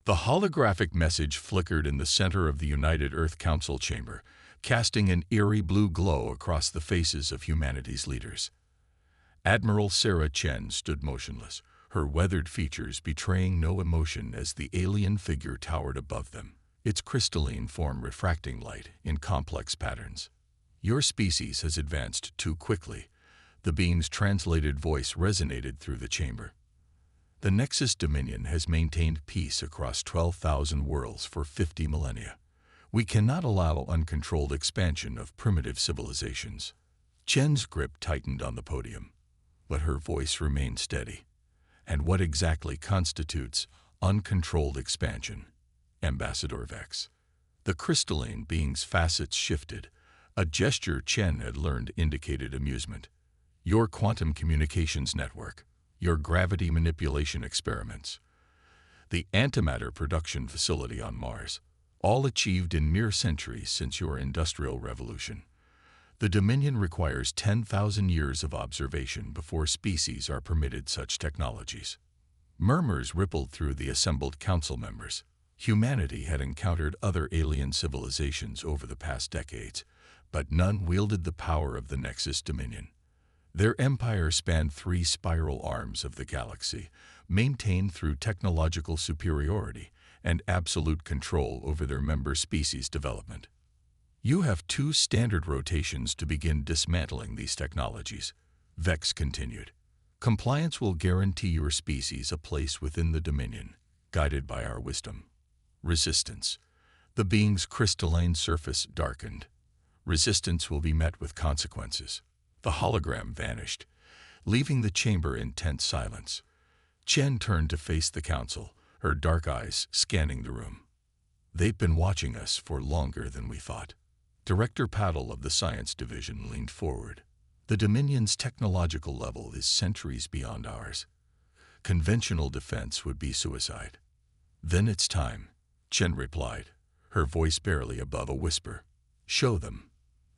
The holographic message flickered in the center of the United Earth Council chamber, casting an eerie blue glow across the faces of humanity's leaders. Admiral Sarah Chen stood motionless, her weathered features betraying no emotion as the alien figure towered above them, its crystalline form refracting light in complex patterns. "Your species has advanced too quickly," the being's translated voice resonated through the chamber. "The Nexus Dominion has maintained peace across 12,000 worlds for 50 millennia. We cannot allow uncontrolled expansion of primitive civilizations." Chen's grip tightened on the podium, but her voice remained steady. "And what exactly constitutes uncontrolled expansion, Ambassador Vex?" The crystalline being's facets shifted. A gesture Chen had learned indicated amusement. "Your quantum communications network, your gravity manipulation experiments, the antimatter production facility on Mars, all achieved in mere centuries since your industrial revolution. The Dominion requires 10,000 years of observation before species are permitted such technologies." Murmurs rippled through the assembled council members. Humanity had encountered other alien civilizations over the past decades, but none wielded the power of the Nexus Dominion. Their empire spanned 3 spiral arms of the galaxy, maintained through technological superiority and absolute control over their member species' development. "You have 2 standard rotations to begin dismantling these technologies," Vex continued. "Compliance will guarantee your species a place within the Dominion, guided by our wisdom." "Resistance." The being's crystalline surface darkened. "Resistance will be met with consequences." The hologram vanished, leaving the chamber in tense silence. Chen turned to face the council, her dark eyes scanning the room. "They've been watching us for longer than we thought." Director Paddle of the Science Division leaned forward. "The Dominion's technological level is centuries beyond ours. Conventional defense would be suicide." "Then it's time," Chen replied, her voice barely above a whisper. "Show them."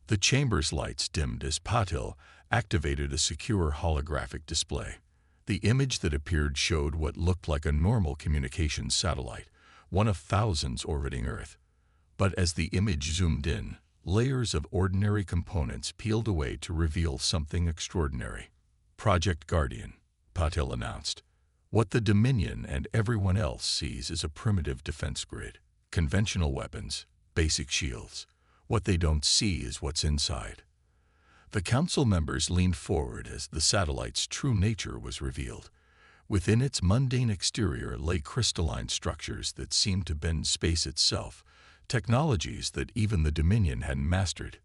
The chamber's lights dimmed as Patil activated a secure holographic display. The image that appeared showed what looked like a normal communications satellite, one of thousands orbiting Earth. But as the image zoomed in, layers of ordinary components peeled away to reveal something extraordinary. "Project Guardian," Patil announced. "What the Dominion and everyone else sees is a primitive defense grid, conventional weapons, basic shields. What they don't see is what's inside." The council members leaned forward as the satellite's true nature was revealed. Within its mundane exterior lay crystalline structures that seemed to bend space itself, technologies that even the Dominion hadn't mastered.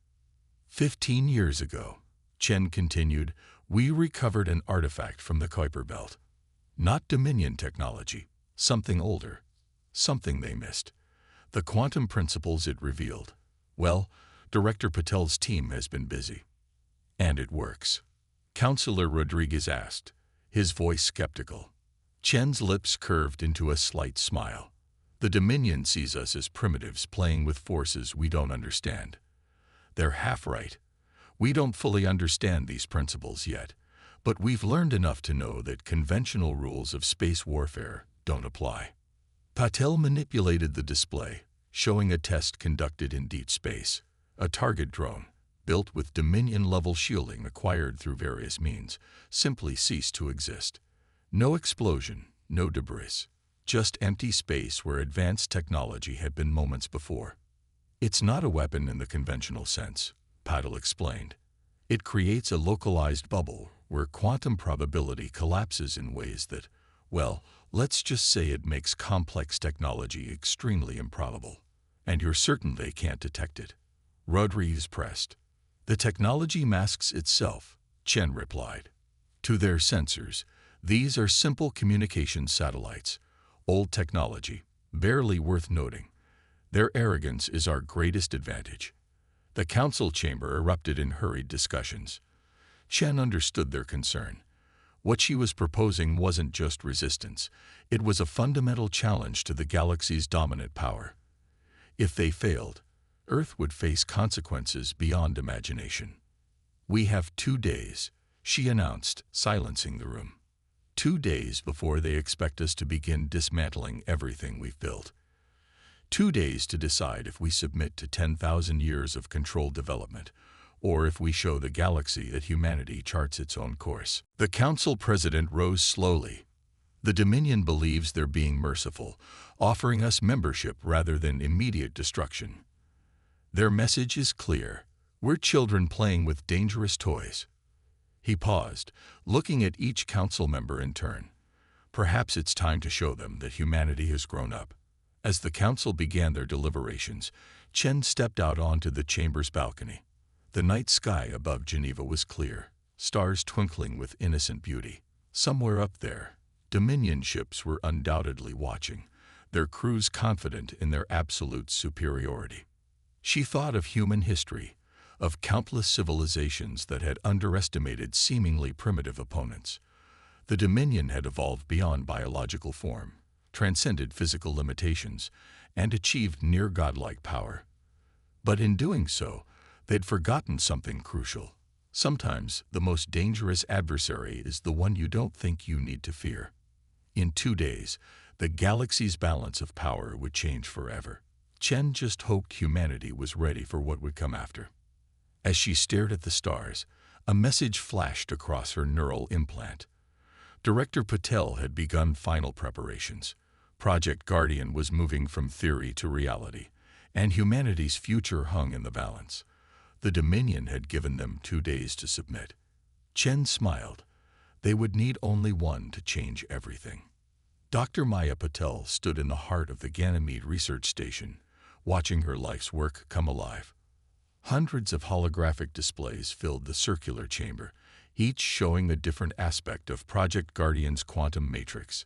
15 years ago," Chen continued, "we recovered an artifact from the Kuiper Belt. Not Dominion technology, something older, something they missed. The quantum principles it revealed. Well, Director Patel's team has been busy." "And it works?" Councilor Rodriguez asked, his voice skeptical. Chen's lips curved into a slight smile. "The Dominion sees us as primitives playing with forces we don't understand." "They're half right. We don't fully understand these principles yet, but we've learned enough to know that conventional rules of space warfare don't apply." Patel manipulated the display, showing a test conducted in deep space. A target drone, built with Dominion-level shielding acquired through various means, simply ceased to exist. No explosion, no debris, just empty space where advanced technology had been moments before. "It's not a weapon in the conventional sense," Paddle explained. "It creates a localized bubble where quantum probability collapses in ways that, well, let's just say it makes complex technology extremely improbable. And you're certain they can't detect it?" Rodriguez pressed. "The technology masks itself," Chen replied. "To their sensors, these are simple communication satellites, old technology, barely worth noting. Their arrogance is our greatest advantage." The council chamber erupted in hurried discussions. Chen understood their concern. What she was proposing wasn't just resistance, it was a fundamental challenge to the galaxy's dominant power. If they failed, Earth would face consequences beyond imagination. "We have 2 days," she announced, silencing the room. 2 days before they expect us to begin dismantling everything we've built. 2 days to decide if we submit to 10,000 years of controlled development, or if we show the galaxy that humanity charts its own course. The Council President rose slowly. The Dominion believes they're being merciful, offering us membership rather than immediate destruction. Their message is clear. We're children playing with dangerous toys. He paused, looking at each council member in turn. Perhaps it's time to show them that humanity has grown up. As the council began their deliberations, Chen stepped out onto the chamber's balcony. The night sky above Geneva was clear, stars twinkling with innocent beauty. Somewhere up there, Dominion ships were undoubtedly watching, their crews confident in their absolute superiority. She thought of human history, of countless civilizations that had underestimated seemingly primitive opponents. The Dominion had evolved beyond biological form, transcended physical limitations, and achieved near godlike power. But in doing so, they'd forgotten something crucial. Sometimes the most dangerous adversary is the one you don't think you need to fear. In 2 days, the galaxy's balance of power would change forever. Chen just hoped humanity was ready for what would come after. As she stared at the stars, a message flashed across her neural implant. Director Patel had begun final preparations. Project Guardian was moving from theory to reality, and humanity's future hung in the balance. The Dominion had given them 2 days to submit. Chen smiled. They would need only one to change everything. Dr. Maya Patel stood in the heart of the Ganymede Research Station, watching her life's work come alive. Hundreds of holographic displays filled the circular chamber, each showing a different aspect of Project Guardian's quantum matrix.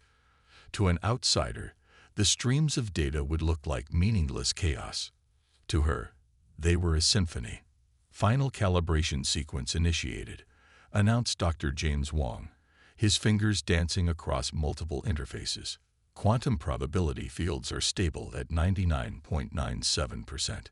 To an outsider, the streams of data would look like meaningless chaos. To her, they were a symphony. Final calibration sequence initiated, announced Dr. James Wong, his fingers dancing across multiple interfaces. Quantum probability fields are stable at 99.97%.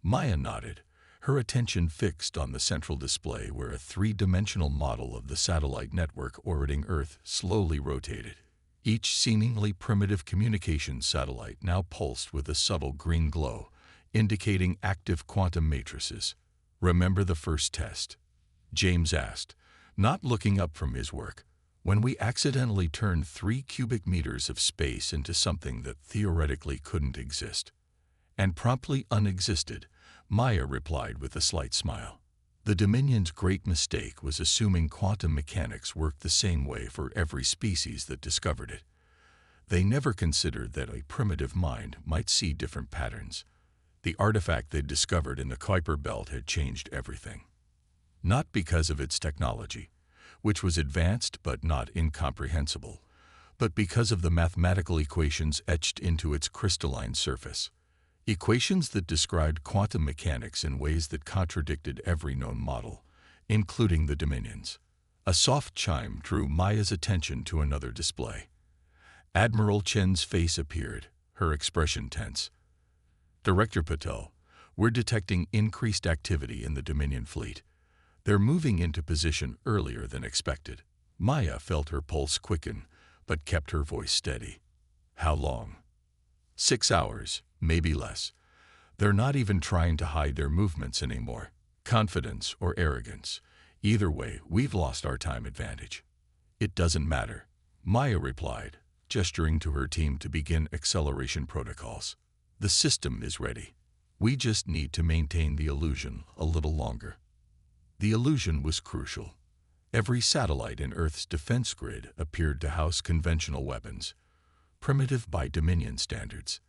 Maya nodded, her attention fixed on the central display where a 3-dimensional model of the satellite network orbiting Earth slowly rotated. Each seemingly primitive communications satellite now pulsed with a subtle green glow, indicating active quantum matrices. "Remember the first test?" James asked, not looking up from his work. "When we accidentally turned 3 cubic meters of space into something that theoretically couldn't exist." "And promptly unexisted," Maya replied with a slight smile. The Dominion's great mistake was assuming quantum mechanics worked the same way for every species that discovered it. They never considered that a primitive mind might see different patterns. The artifact they'd discovered in the Kuiper Belt had changed everything. Not because of its technology, which was advanced but not incomprehensible, but because of the mathematical equations etched into its crystalline surface. Equations that described quantum mechanics in ways that contradicted every known model, including the Dominion's. A soft chime drew Maya's attention to another display. Admiral Chen's face appeared, her expression tense. "Director Patel, we're detecting increased activity in the Dominion fleet. They're moving into position earlier than expected." Maya felt her pulse quicken, but kept her voice steady. "How long?" 6 hours, maybe less. They're not even trying to hide their movements anymore. Confidence or arrogance. Either way, we've lost our time advantage." "It doesn't matter," Maya replied, gesturing to her team to begin acceleration protocols. "The system is ready. We just need to maintain the illusion a little longer." The illusion was crucial. Every satellite in Earth's defense grid appeared to house conventional weapons, primitive by Dominion standards.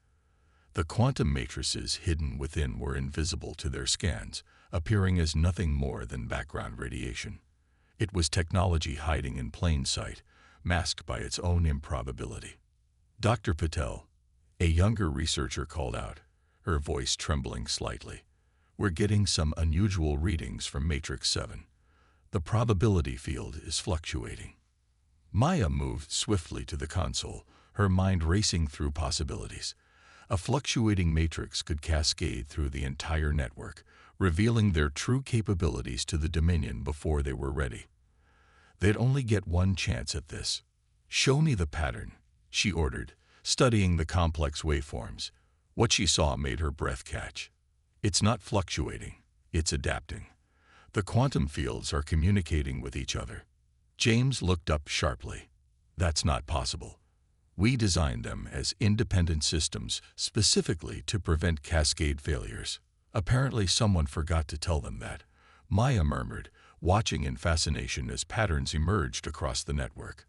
The quantum matrices hidden within were invisible to their scans, appearing as nothing more than background radiation. It was technology hiding in plain sight, masked by its own improbability. "Dr. Patel," a younger researcher called out, her voice trembling slightly, "we're getting some unusual readings from Matrix 7. The probability field is fluctuating." Maya moved swiftly to the console, her mind racing through possibilities. A fluctuating matrix could cascade through the entire network, revealing their true capabilities to the Dominion before they were ready. They'd only get one chance at this. "Show me the pattern," she ordered, studying the complex waveforms. What she saw made her breath catch. It's not fluctuating, it's adapting. The quantum fields are communicating with each other. James looked up sharply. That's not possible. We designed them as independent systems specifically to prevent cascade failures. Apparently someone forgot to tell them that. Maya murmured, watching in fascination as patterns emerged across the network.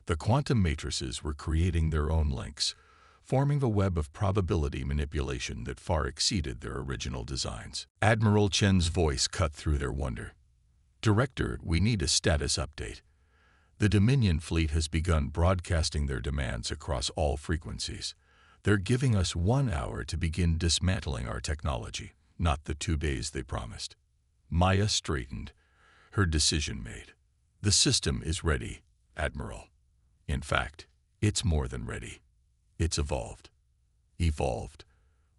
The quantum matrices were creating their own links, forming a web of probability manipulation that far exceeded their original designs. Admiral Chen's voice cut through their wonder. "Director, we need a status update. The Dominion fleet has begun broadcasting their demands across all frequencies. They're giving us 1 hour to begin dismantling our technology, not the 2 days they promised." Maya straightened, her decision made. "The system is ready, Admiral. In fact, it's more than ready. It's evolved." "Evolved?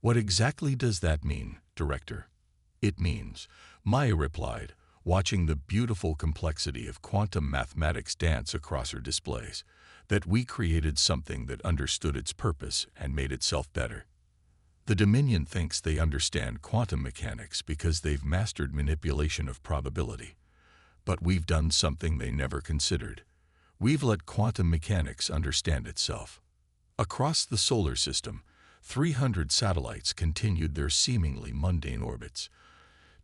What exactly does that mean, Director?" "It means," Maya replied, watching the beautiful complexity of quantum mathematics dance across her displays, "that we created something that understood its purpose and made itself better. The Dominion thinks they understand quantum mechanics because they've mastered manipulation of probability. But we've done something they never considered. We've let quantum mechanics understand itself." Across the solar system, 300 satellites continued their seemingly mundane orbits.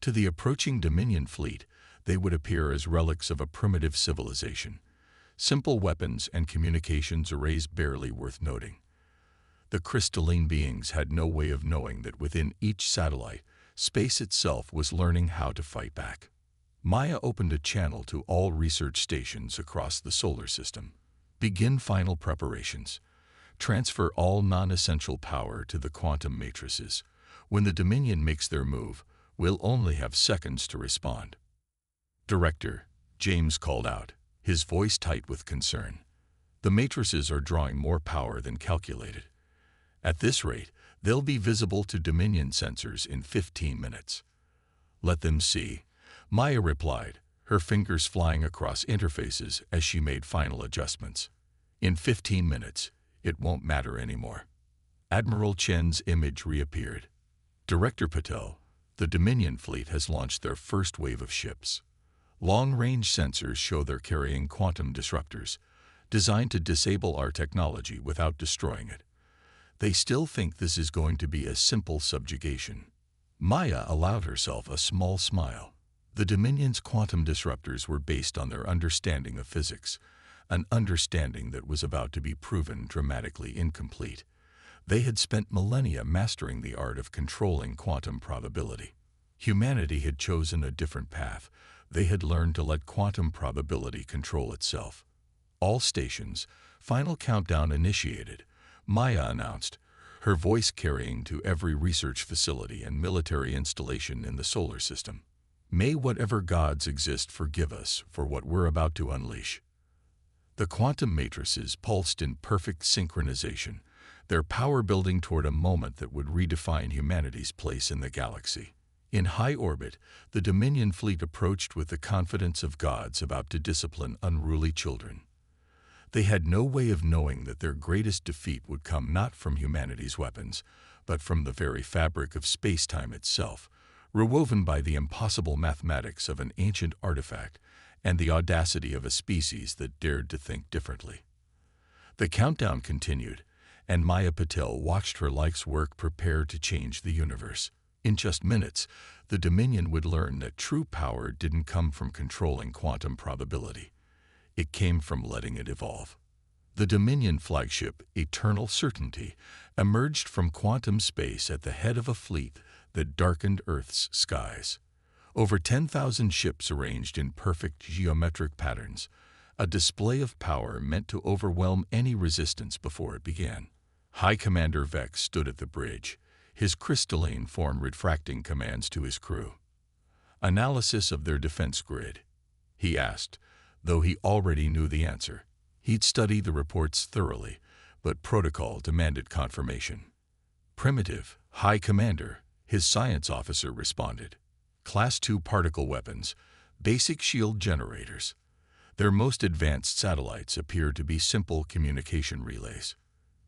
To the approaching Dominion fleet, they would appear as relics of a primitive civilization. Simple weapons and communications arrays barely worth noting. The crystalline beings had no way of knowing that within each satellite, space itself was learning how to fight back. Maya opened a channel to all research stations across the solar system. "Begin final preparations. Transfer all non-essential power to the quantum matrices. When the Dominion makes their move, we'll only have seconds to respond." "Director," James called out, his voice tight with concern. "The matrices are drawing more power than calculated. At this rate, they'll be visible to Dominion sensors in 15 minutes. "Let them see," Maya replied, her fingers flying across interfaces as she made final adjustments. "In 15 minutes, it won't matter anymore." Admiral Chen's image reappeared. "Director Patel, the Dominion fleet has launched their first wave of ships. Long-range sensors show they're carrying quantum disruptors, designed to disable our technology without destroying it. They still think this is going to be a simple subjugation." Maya allowed herself a small smile. The Dominion's quantum disruptors were based on their understanding of physics, an understanding that was about to be proven dramatically incomplete. They had spent millennia mastering the art of controlling quantum probability. Humanity had chosen a different path. They had learned to let quantum probability control itself. "All stations, final countdown initiated," Maya announced, her voice carrying to every research facility and military installation in the solar system. "May whatever gods exist forgive us for what we're about to unleash." The quantum matrices pulsed in perfect synchronization, their power building toward a moment that would redefine humanity's place in the galaxy. In high orbit, the Dominion fleet approached with the confidence of gods about to discipline unruly children. They had no way of knowing that their greatest defeat would come not from humanity's weapons, but from the very fabric of space-time itself, rewoven by the impossible mathematics of an ancient artifact and the audacity of a species that dared to think differently. The countdown continued, and Maya Patel watched her life's work prepare to change the universe. In just minutes, the Dominion would learn that true power didn't come from controlling quantum probability. It came from letting it evolve. The Dominion flagship, Eternal Certainty, emerged from quantum space at the head of a fleet that darkened Earth's skies. Over 10,000 ships arranged in perfect geometric patterns, a display of power meant to overwhelm any resistance before it began. High Commander Vex stood at the bridge, his crystalline form refracting commands to his crew. "Analysis of their defense grid," he asked, though he already knew the answer. He'd studied the reports thoroughly, but protocol demanded confirmation. "Primitive, High Commander," his science officer responded. "Class 2 particle weapons, basic shield generators." Their most advanced satellites appeared to be simple communication relays.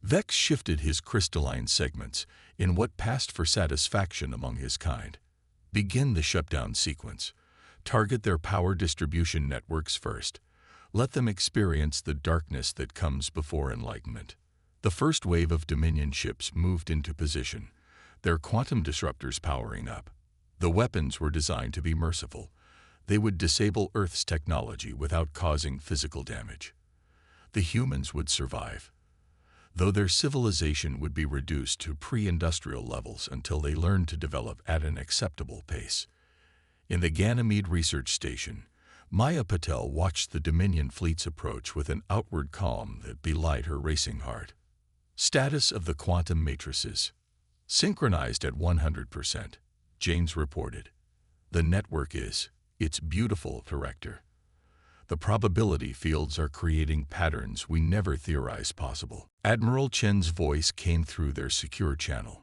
Vex shifted his crystalline segments in what passed for satisfaction among his kind. Begin the shutdown sequence. Target their power distribution networks first. Let them experience the darkness that comes before enlightenment. The first wave of Dominion ships moved into position, their quantum disruptors powering up. The weapons were designed to be merciful. They would disable Earth's technology without causing physical damage. The humans would survive, though their civilization would be reduced to pre-industrial levels until they learned to develop at an acceptable pace. In the Ganymede Research Station, Maya Patel watched the Dominion fleet's approach with an outward calm that belied her racing heart. Status of the quantum matrices. Synchronized at 100%, James reported. The network is, it's beautiful, Director. The probability fields are creating patterns we never theorized possible. Admiral Chen's voice came through their secure channel.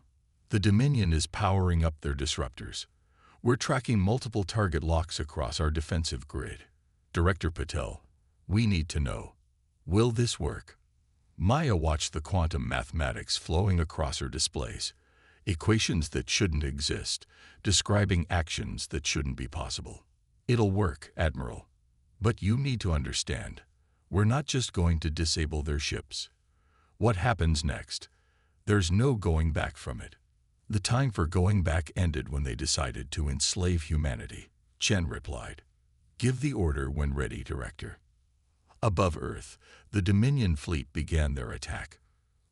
The Dominion is powering up their disruptors. We're tracking multiple target locks across our defensive grid. Director Patel, we need to know, will this work? Maya watched the quantum mathematics flowing across her displays. Equations that shouldn't exist, describing actions that shouldn't be possible. It'll work, Admiral. But you need to understand, we're not just going to disable their ships. What happens next? There's no going back from it. The time for going back ended when they decided to enslave humanity, Chen replied. Give the order when ready, Director. Above Earth, the Dominion fleet began their attack.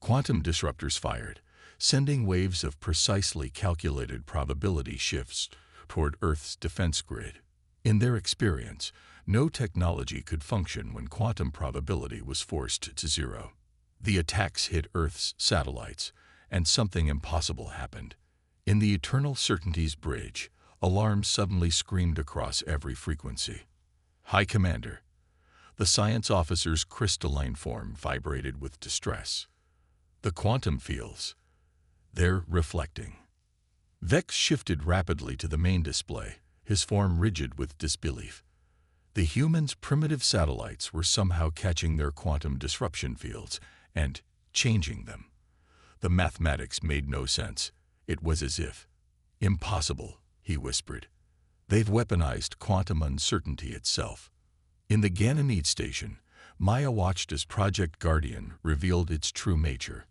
Quantum disruptors fired, sending waves of precisely calculated probability shifts toward Earth's defense grid. In their experience, no technology could function when quantum probability was forced to zero. The attacks hit Earth's satellites, and something impossible happened. In the Eternal Certainties Bridge, alarms suddenly screamed across every frequency. High Commander. The science officer's crystalline form vibrated with distress. The quantum fields. They're reflecting. Vex shifted rapidly to the main display, his form rigid with disbelief. The humans' primitive satellites were somehow catching their quantum disruption fields and changing them. The mathematics made no sense. It was as if, impossible, he whispered. They've weaponized quantum uncertainty itself. In the Ganymede station, Maya watched as Project Guardian revealed its true nature.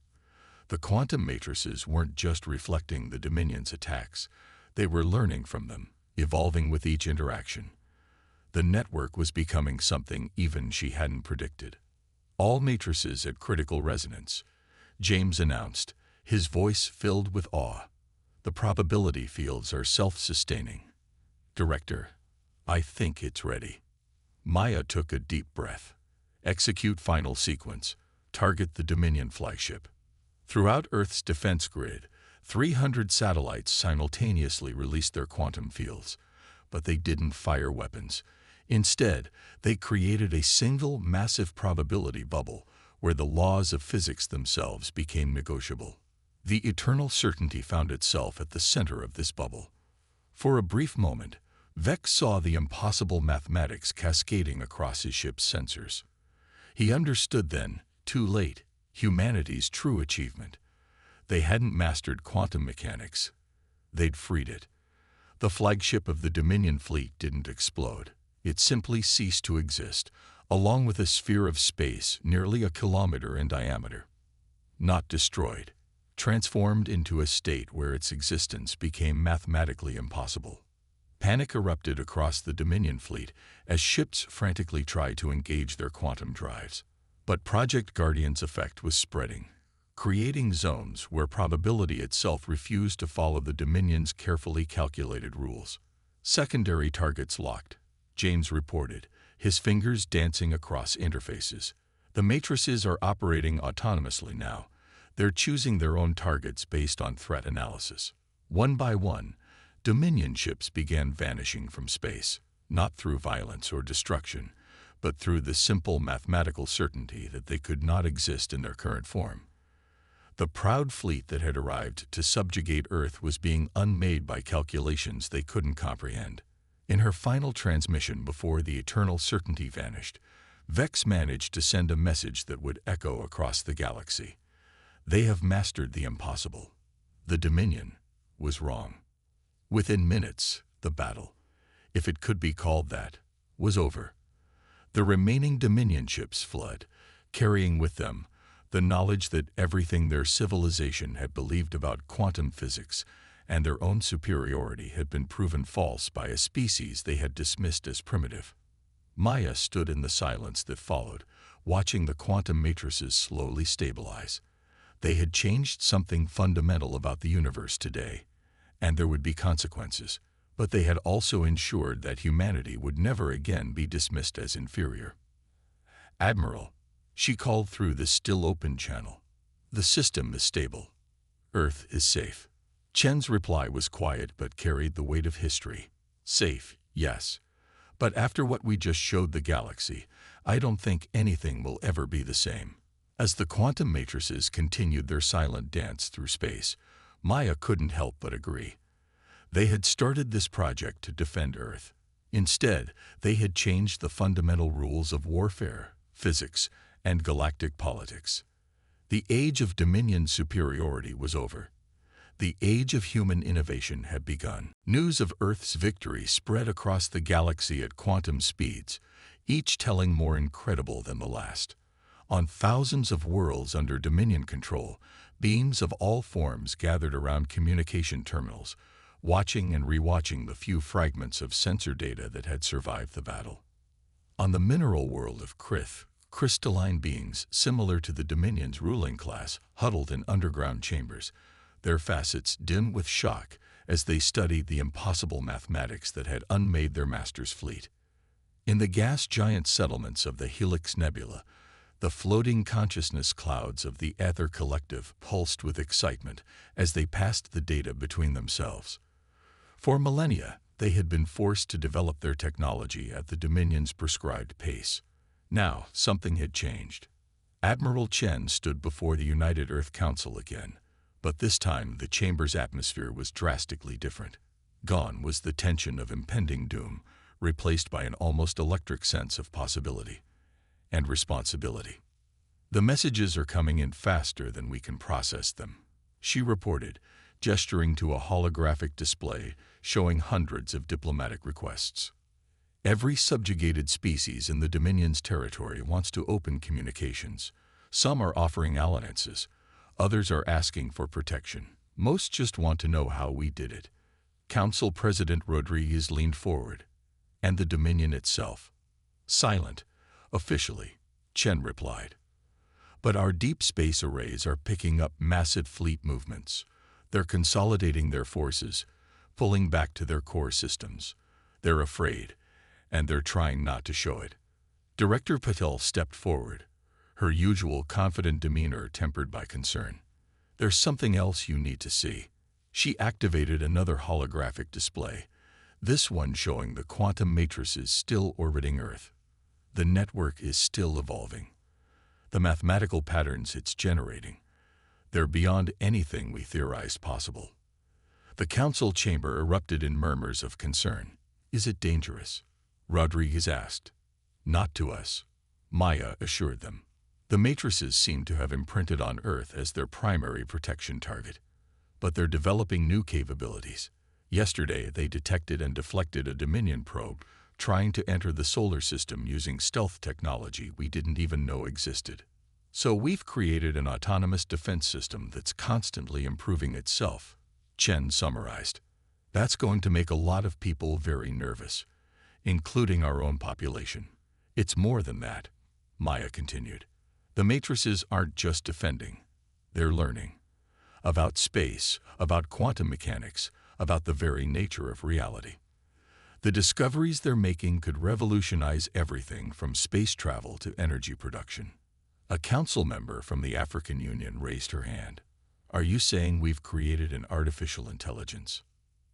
The quantum matrices weren't just reflecting the Dominion's attacks. They were learning from them, evolving with each interaction. The network was becoming something even she hadn't predicted. All matrices at critical resonance, James announced, his voice filled with awe. The probability fields are self-sustaining. Director, I think it's ready. Maya took a deep breath. Execute final sequence. Target the Dominion flagship. Throughout Earth's defense grid, 300 satellites simultaneously released their quantum fields, but they didn't fire weapons. Instead, they created a single massive probability bubble where the laws of physics themselves became negotiable. The eternal certainty found itself at the center of this bubble. For a brief moment, Vex saw the impossible mathematics cascading across his ship's sensors. He understood then, too late, humanity's true achievement. They hadn't mastered quantum mechanics. They'd freed it. The flagship of the Dominion fleet didn't explode. It simply ceased to exist, along with a sphere of space nearly a kilometer in diameter. Not destroyed, transformed into a state where its existence became mathematically impossible. Panic erupted across the Dominion fleet as ships frantically tried to engage their quantum drives. But Project Guardian's effect was spreading, creating zones where probability itself refused to follow the Dominion's carefully calculated rules. Secondary targets locked, James reported, his fingers dancing across interfaces. The matrices are operating autonomously now. They're choosing their own targets based on threat analysis. One by one, Dominion ships began vanishing from space, not through violence or destruction, but through the simple mathematical certainty that they could not exist in their current form. The proud fleet that had arrived to subjugate Earth was being unmade by calculations they couldn't comprehend. In her final transmission before the eternal certainty vanished, Vex managed to send a message that would echo across the galaxy. They have mastered the impossible. The Dominion was wrong. Within minutes, the battle, if it could be called that, was over. The remaining Dominion ships fled, carrying with them the knowledge that everything their civilization had believed about quantum physics and their own superiority had been proven false by a species they had dismissed as primitive. Maya stood in the silence that followed, watching the quantum matrices slowly stabilize. They had changed something fundamental about the universe today, and there would be consequences, but they had also ensured that humanity would never again be dismissed as inferior. "Admiral," she called through the still-open channel, "the system is stable. Earth is safe." Chen's reply was quiet but carried the weight of history. "Safe, yes. But after what we just showed the galaxy, I don't think anything will ever be the same." As the quantum matrices continued their silent dance through space, Maya couldn't help but agree. They had started this project to defend Earth. Instead, they had changed the fundamental rules of warfare, physics, and galactic politics. The age of Dominion superiority was over. The age of human innovation had begun. News of Earth's victory spread across the galaxy at quantum speeds, each telling more incredible than the last. On thousands of worlds under Dominion control, beings of all forms gathered around communication terminals, watching and rewatching the few fragments of sensor data that had survived the battle. On the mineral world of Krith, crystalline beings similar to the Dominion's ruling class huddled in underground chambers, their facets dim with shock as they studied the impossible mathematics that had unmade their master's fleet. In the gas giant settlements of the Helix Nebula, the floating consciousness clouds of the Ether Collective pulsed with excitement as they passed the data between themselves. For millennia, they had been forced to develop their technology at the Dominion's prescribed pace. Now, something had changed. Admiral Chen stood before the United Earth Council again, but this time the chamber's atmosphere was drastically different. Gone was the tension of impending doom, replaced by an almost electric sense of possibility and responsibility. "The messages are coming in faster than we can process them," she reported, gesturing to a holographic display showing hundreds of diplomatic requests. Every subjugated species in the Dominion's territory wants to open communications. Some are offering alliances, others are asking for protection. Most just want to know how we did it. Council President Rodriguez leaned forward. "And the Dominion itself?" "Silent. Officially," Chen replied. "But our deep space arrays are picking up massive fleet movements. They're consolidating their forces, pulling back to their core systems. They're afraid, and they're trying not to show it." Director Patel stepped forward, her usual confident demeanor tempered by concern. "There's something else you need to see." She activated another holographic display, this one showing the quantum matrices still orbiting Earth. The network is still evolving. The mathematical patterns it's generating, they're beyond anything we theorized possible. The council chamber erupted in murmurs of concern. "Is it dangerous?" Rodriguez asked. "Not to us," Maya assured them. "The matrices seem to have imprinted on Earth as their primary protection target, but they're developing new capabilities. Yesterday, they detected and deflected a Dominion probe trying to enter the solar system using stealth technology we didn't even know existed. So we've created an autonomous defense system that's constantly improving itself," Chen summarized. "That's going to make a lot of people very nervous, including our own population. It's more than that," Maya continued. "The matrices aren't just defending, they're learning. About space, about quantum mechanics, about the very nature of reality. The discoveries they're making could revolutionize everything from space travel to energy production." A council member from the African Union raised her hand. "Are you saying we've created an artificial intelligence?"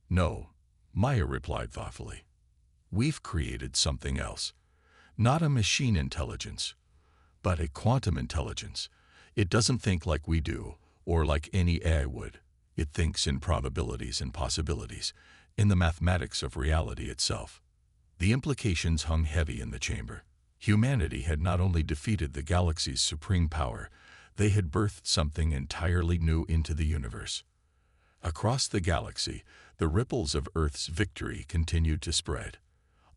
"No," Maya replied thoughtfully. "We've created something else. Not a machine intelligence, but a quantum intelligence. It doesn't think like we do, or like any AI would. It thinks in probabilities and possibilities, in the mathematics of reality itself." The implications hung heavy in the chamber. Humanity had not only defeated the galaxy's supreme power, they had birthed something entirely new into the universe. Across the galaxy, the ripples of Earth's victory continued to spread.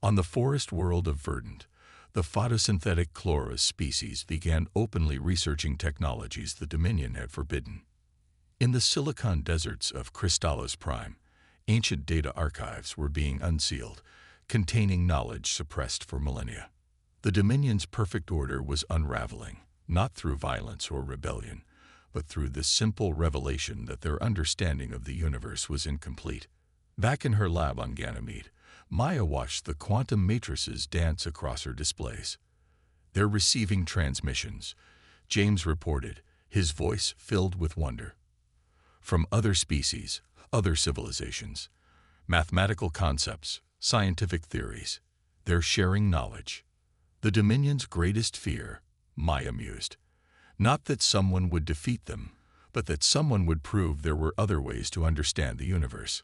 On the forest world of Verdant, the photosynthetic Chloris species began openly researching technologies the Dominion had forbidden. In the silicon deserts of Crystallis Prime, ancient data archives were being unsealed, containing knowledge suppressed for millennia. The Dominion's perfect order was unraveling, not through violence or rebellion, but through the simple revelation that their understanding of the universe was incomplete. Back in her lab on Ganymede, Maya watched the quantum matrices dance across her displays. "They're receiving transmissions," James reported, his voice filled with wonder. "From other species, other civilizations. Mathematical concepts, scientific theories. They're sharing knowledge." The Dominion's greatest fear, Maya mused. Not that someone would defeat them, but that someone would prove there were other ways to understand the universe.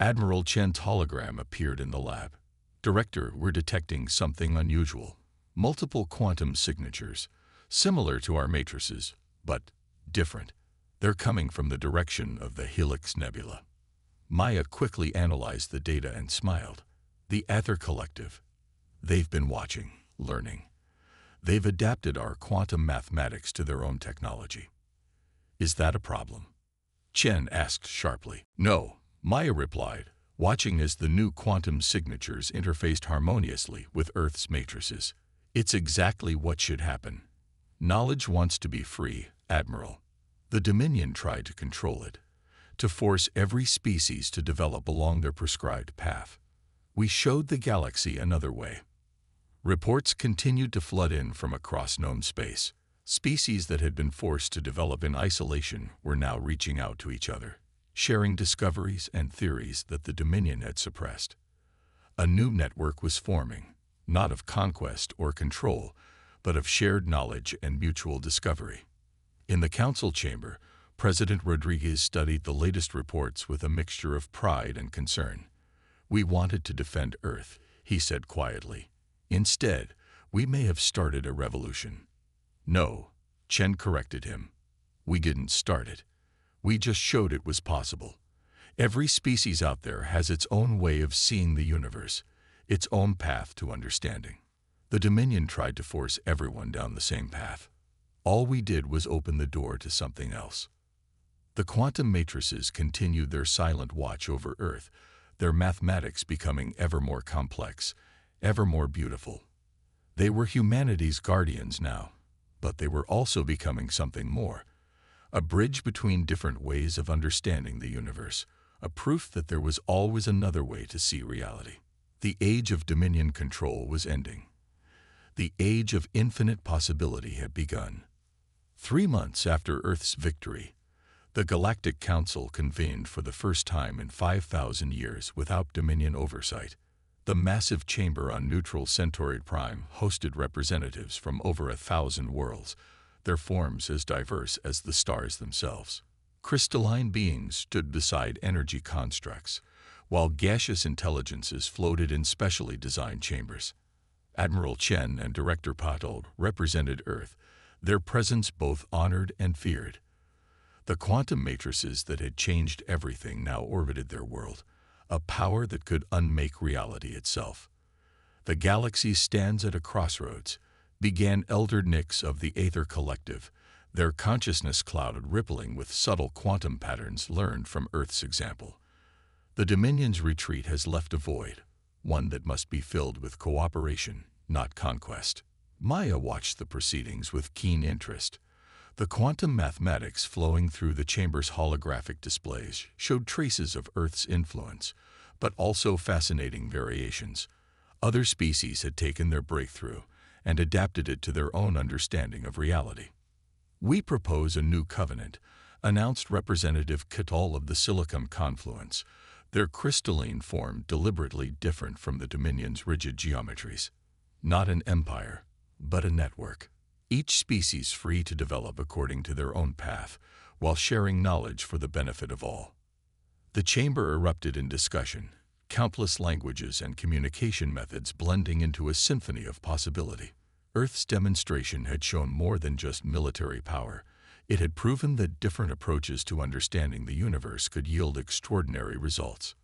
Admiral Chen's hologram appeared in the lab. "Director, we're detecting something unusual. Multiple quantum signatures, similar to our matrices, but different. They're coming from the direction of the Helix Nebula." Maya quickly analyzed the data and smiled. "The Aether Collective. They've been watching, learning. They've adapted our quantum mathematics to their own technology." "Is that a problem?" Chen asked sharply. "No," Maya replied, watching as the new quantum signatures interfaced harmoniously with Earth's matrices. "It's exactly what should happen. Knowledge wants to be free, Admiral. The Dominion tried to control it, to force every species to develop along their prescribed path. We showed the galaxy another way." Reports continued to flood in from across known space. Species that had been forced to develop in isolation were now reaching out to each other, sharing discoveries and theories that the Dominion had suppressed. A new network was forming, not of conquest or control, but of shared knowledge and mutual discovery. In the council chamber, President Rodriguez studied the latest reports with a mixture of pride and concern. "We wanted to defend Earth," he said quietly. "Instead, we may have started a revolution." "No," Chen corrected him. "We didn't start it. We just showed it was possible. Every species out there has its own way of seeing the universe, its own path to understanding. The Dominion tried to force everyone down the same path. All we did was open the door to something else." The quantum matrices continued their silent watch over Earth, their mathematics becoming ever more complex, ever more beautiful. They were humanity's guardians now, but they were also becoming something more. A bridge between different ways of understanding the universe, a proof that there was always another way to see reality. The age of Dominion control was ending. The age of infinite possibility had begun. 3 months after Earth's victory, the Galactic Council convened for the first time in 5,000 years without Dominion oversight. The massive chamber on neutral Centauri Prime hosted representatives from over 1,000 worlds, their forms as diverse as the stars themselves. Crystalline beings stood beside energy constructs, while gaseous intelligences floated in specially designed chambers. Admiral Chen and Director Patold represented Earth, their presence both honored and feared. The quantum matrices that had changed everything now orbited their world, a power that could unmake reality itself. "The galaxy stands at a crossroads," began Elder Nix of the Aether Collective, their consciousness clouded rippling with subtle quantum patterns learned from Earth's example. "The Dominion's retreat has left a void, one that must be filled with cooperation, not conquest." Maya watched the proceedings with keen interest. The quantum mathematics flowing through the chamber's holographic displays showed traces of Earth's influence, but also fascinating variations. Other species had taken their breakthrough and adapted it to their own understanding of reality. "We propose a new covenant," announced Representative Catal of the Silicon Confluence, their crystalline form deliberately different from the Dominion's rigid geometries. "Not an empire, but a network. Each species free to develop according to their own path, while sharing knowledge for the benefit of all." The chamber erupted in discussion. countless languages and communication methods blending into a symphony of possibility. Earth's demonstration had shown more than just military power. It had proven that different approaches to understanding the universe could yield extraordinary results.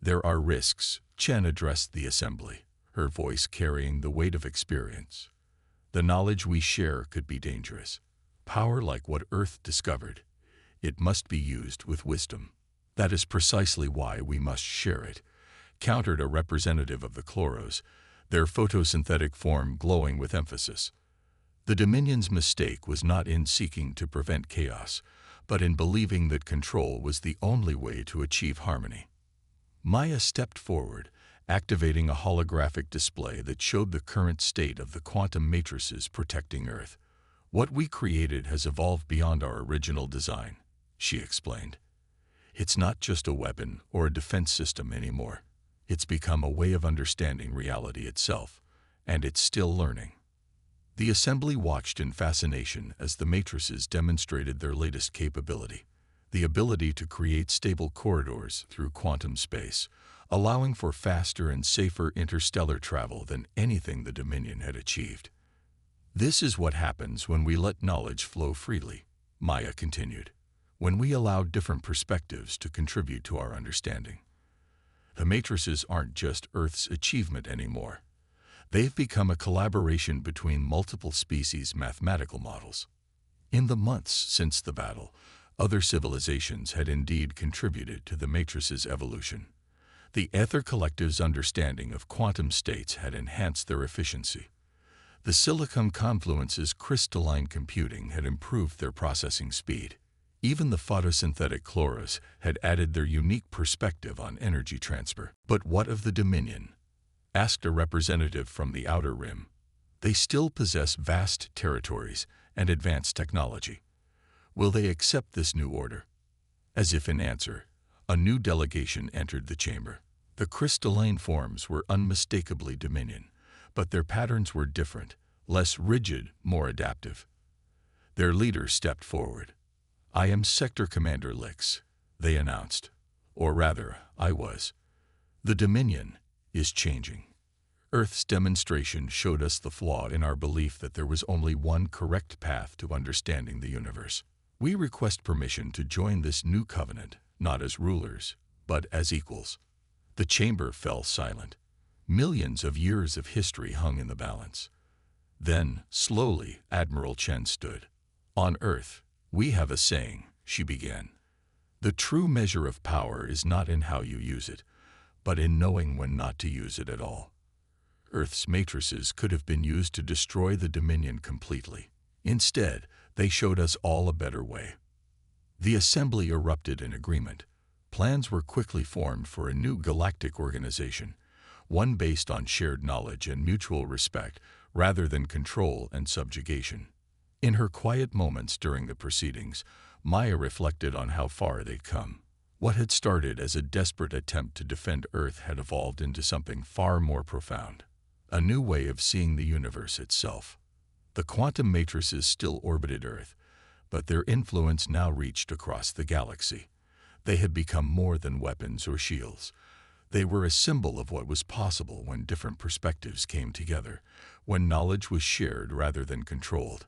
"There are risks," Chen addressed the assembly, her voice carrying the weight of experience. "The knowledge we share could be dangerous. Power like what Earth discovered. It must be used with wisdom." "That is precisely why we must share it," countered a representative of the Chloros, their photosynthetic form glowing with emphasis. The Dominion's mistake was not in seeking to prevent chaos, but in believing that control was the only way to achieve harmony. Maya stepped forward, activating a holographic display that showed the current state of the quantum matrices protecting Earth. "What we created has evolved beyond our original design," she explained. "It's not just a weapon or a defense system anymore. It's become a way of understanding reality itself, and it's still learning." The assembly watched in fascination as the matrices demonstrated their latest capability, the ability to create stable corridors through quantum space, allowing for faster and safer interstellar travel than anything the Dominion had achieved. "This is what happens when we let knowledge flow freely," Maya continued, "when we allow different perspectives to contribute to our understanding. The matrices aren't just Earth's achievement anymore. They've become a collaboration between multiple species' mathematical models." In the months since the battle, other civilizations had indeed contributed to the matrices' evolution. The Ether Collective's understanding of quantum states had enhanced their efficiency. The Silicon Confluence's crystalline computing had improved their processing speed. Even the photosynthetic Chloros had added their unique perspective on energy transfer. "But what of the Dominion?" asked a representative from the Outer Rim. "They still possess vast territories and advanced technology. Will they accept this new order?" As if in answer, a new delegation entered the chamber. The crystalline forms were unmistakably Dominion, but their patterns were different, less rigid, more adaptive. Their leader stepped forward. "I am Sector Commander Lix," they announced. "Or rather, I was. The Dominion is changing. Earth's demonstration showed us the flaw in our belief that there was only one correct path to understanding the universe. We request permission to join this new covenant, not as rulers, but as equals." The chamber fell silent. Millions of years of history hung in the balance. Then, slowly, Admiral Chen stood. "On Earth, we have a saying," she began. "The true measure of power is not in how you use it, but in knowing when not to use it at all. Earth's matrices could have been used to destroy the Dominion completely. Instead, they showed us all a better way." The assembly erupted in agreement. Plans were quickly formed for a new galactic organization, one based on shared knowledge and mutual respect rather than control and subjugation. In her quiet moments during the proceedings, Maya reflected on how far they'd come. What had started as a desperate attempt to defend Earth had evolved into something far more profound, a new way of seeing the universe itself. The quantum matrices still orbited Earth, but their influence now reached across the galaxy. They had become more than weapons or shields. They were a symbol of what was possible when different perspectives came together, when knowledge was shared rather than controlled.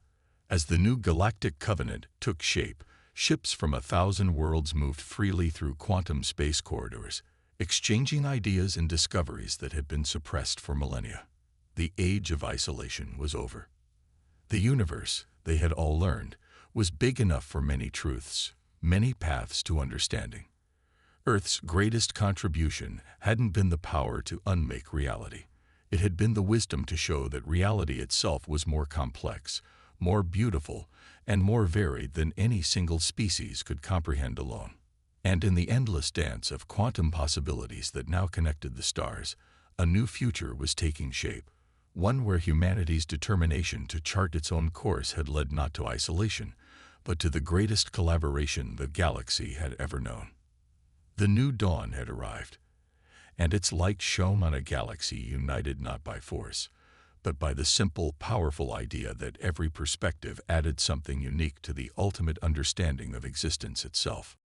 As the new Galactic Covenant took shape, ships from 1,000 worlds moved freely through quantum space corridors, exchanging ideas and discoveries that had been suppressed for millennia. The age of isolation was over. The universe, they had all learned, was big enough for many truths, many paths to understanding. Earth's greatest contribution hadn't been the power to unmake reality. It had been the wisdom to show that reality itself was more complex, more beautiful, and more varied than any single species could comprehend alone. And in the endless dance of quantum possibilities that now connected the stars, a new future was taking shape, one where humanity's determination to chart its own course had led not to isolation, but to the greatest collaboration the galaxy had ever known. The new dawn had arrived, and its light shone on a galaxy united not by force, but by the simple, powerful idea that every perspective added something unique to the ultimate understanding of existence itself.